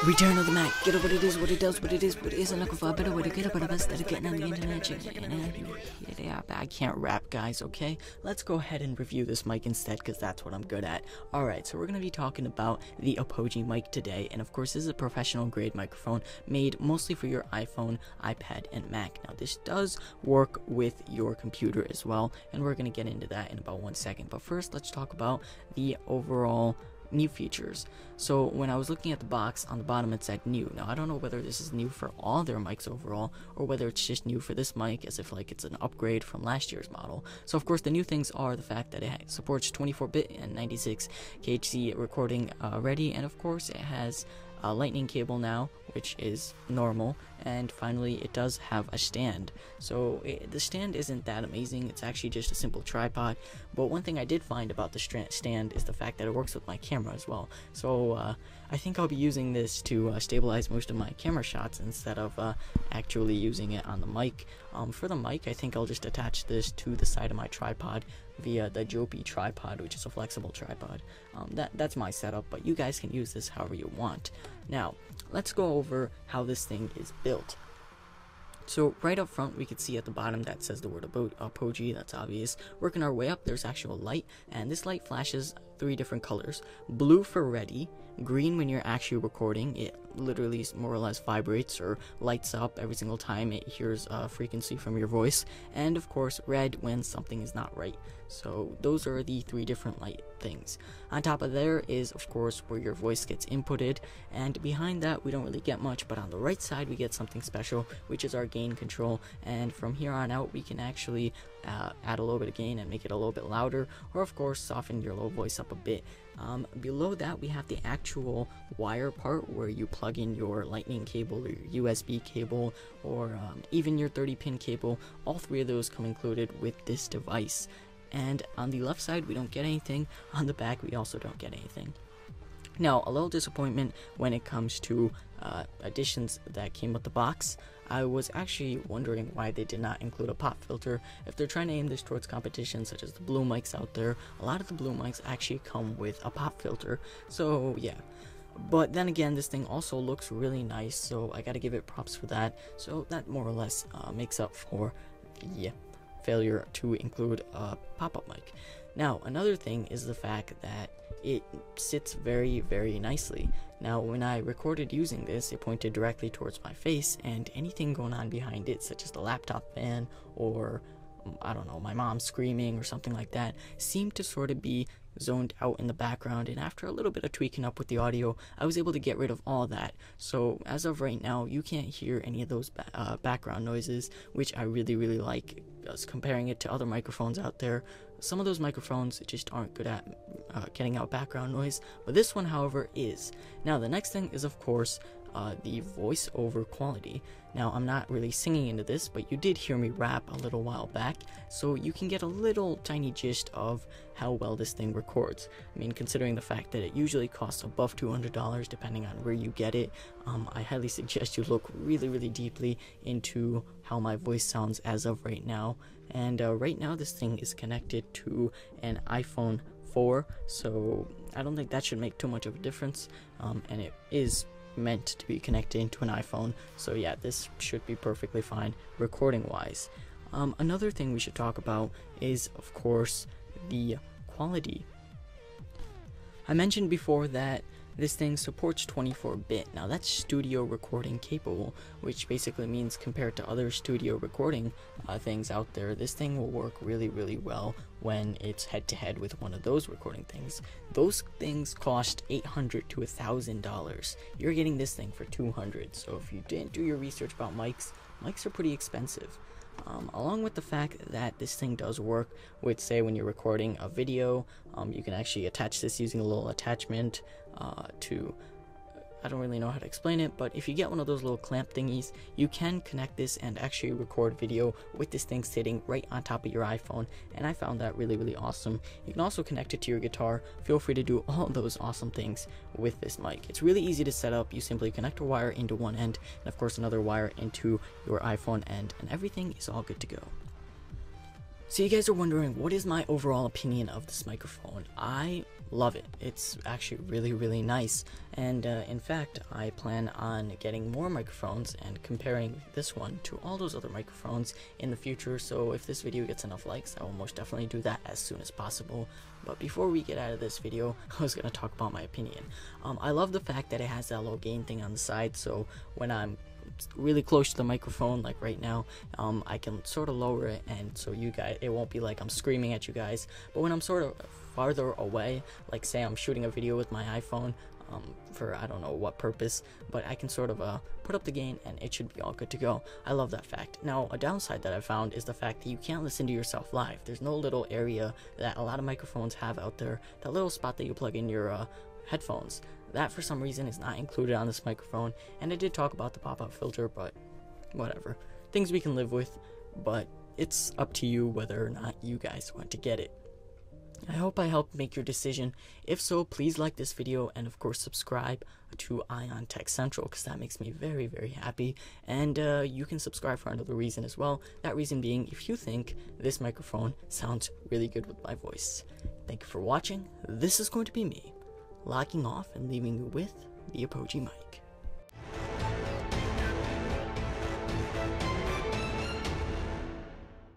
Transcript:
Return of the Mac. Get it what it is, what it does, what it is, what it isn't. Looking for a better way to get it, but the best that of getting on the internet. Yeah, I can't rap, guys, okay? Let's go ahead and review this mic instead, because that's what I'm good at. Alright, so we're going to be talking about the Apogee mic today, and of course this is a professional grade microphone made mostly for your iPhone, iPad, and Mac. Now this does work with your computer as well, and we're going to get into that in about 1 second. But first, let's talk about the overall new features. So when I was looking at the box, on the bottom it said new. Now I don't know whether this is new for all their mics overall, or whether it's just new for this mic, as if like it's an upgrade from last year's model. So of course the new things are the fact that it supports 24-bit and 96 kHz recording already, and of course it has a lightning cable now, which is normal, and finally it does have a stand. So the stand isn't that amazing, it's actually just a simple tripod, but one thing I did find about the stand is the fact that it works with my camera as well. So I think I'll be using this to stabilize most of my camera shots instead of actually using it on the mic. For the mic, I think I'll just attach this to the side of my tripod via the Joby tripod, which is a flexible tripod. That's my setup, but you guys can use this however you want. Now, let's go over how this thing is built. So right up front, we can see at the bottom that says the word Apogee. That's obvious. Working our way up, there's actual light, and this light flashes 3 different colors: blue for ready, green when you're actually recording, it literally more or less vibrates or lights up every single time it hears a frequency from your voice, and of course red when something is not right. So those are the 3 different light things. On top of there is of course where your voice gets inputted, and behind that we don't really get much, but on the right side we get something special, which is our gain control, and from here on out we can actually add a little bit of gain and make it a little bit louder, or of course soften your low voice up a bit. Below that we have the actual wire part where you plug in your lightning cable or your USB cable, or even your 30-pin cable. All 3 of those come included with this device. And on the left side we don't get anything, on the back we also don't get anything. Now, a little disappointment when it comes to additions that came with the box. I was actually wondering why they did not include a pop filter. If they're trying to aim this towards competition such as the Blue mics out there, a lot of the Blue mics actually come with a pop filter. So yeah, but then again, this thing also looks really nice, so I gotta give it props for that. So that more or less makes up for the failure to include a pop-up mic. Now, another thing is the fact that it sits very, very nicely. Now, when I recorded using this, it pointed directly towards my face, and anything going on behind it, such as the laptop fan or, I don't know, my mom screaming or something like that, seemed to sort of be zoned out in the background, and after a little bit of tweaking up with the audio, I was able to get rid of all that. So as of right now, you can't hear any of those background noises, which I really, really like. Comparing it to other microphones out there, some of those microphones just aren't good at getting out background noise, but this one, however, is. Now, the next thing is, of course, the voiceover quality. Now, I'm not really singing into this, but you did hear me rap a little while back, so you can get a little tiny gist of how well this thing records. I mean, considering the fact that it usually costs above $200 depending on where you get it, I highly suggest you look really, really deeply into how my voice sounds as of right now. And right now this thing is connected to an iPhone 4, so I don't think that should make too much of a difference, and it is meant to be connected into an iPhone, so yeah, this should be perfectly fine recording wise. Another thing we should talk about is, of course, the quality. I mentioned before that this thing supports 24-bit. Now that's studio recording capable, which basically means compared to other studio recording things out there, this thing will work really, really well when it's head-to-head with one of those recording things. Those things cost $800 to $1,000. You're getting this thing for $200. So if you didn't do your research about mics are pretty expensive. Along with the fact that this thing does work with, say, when you're recording a video, you can actually attach this using a little attachment to, I don't really know how to explain it, but if you get one of those little clamp thingies, you can connect this and actually record video with this thing sitting right on top of your iPhone, and I found that really, really awesome. You can also connect it to your guitar. Feel free to do all those awesome things with this mic. It's really easy to set up. You simply connect a wire into one end, and of course another wire into your iPhone end, and everything is all good to go. So you guys are wondering, what is my overall opinion of this microphone? I love it. It's actually really nice, and in fact I plan on getting more microphones and comparing this one to all those other microphones in the future. So if this video gets enough likes, I will most definitely do that as soon as possible. But before we get out of this video, I was going to talk about my opinion. I love the fact that it has that low gain thing on the side, so when I'm really close to the microphone, like right now, I can sort of lower it, and so you guys, it won't be like I'm screaming at you guys. But when I'm sort of farther away, like say I'm shooting a video with my iPhone, for I don't know what purpose, but I can sort of put up the gain and it should be all good to go. I love that fact. Now, a downside that I found is the fact that you can't listen to yourself live. There's no little area that a lot of microphones have out there, that little spot that you plug in your headphones. That for some reason is not included on this microphone, and I did talk about the pop-out filter, but whatever. Things we can live with, but it's up to you whether or not you guys want to get it. I hope I helped make your decision. If so, please like this video, and of course subscribe to Ion Tech Central, because that makes me very happy. And you can subscribe for another reason as well. That reason being, if you think this microphone sounds really good with my voice. Thank you for watching. This is going to be me logging off and leaving you with the Apogee mic.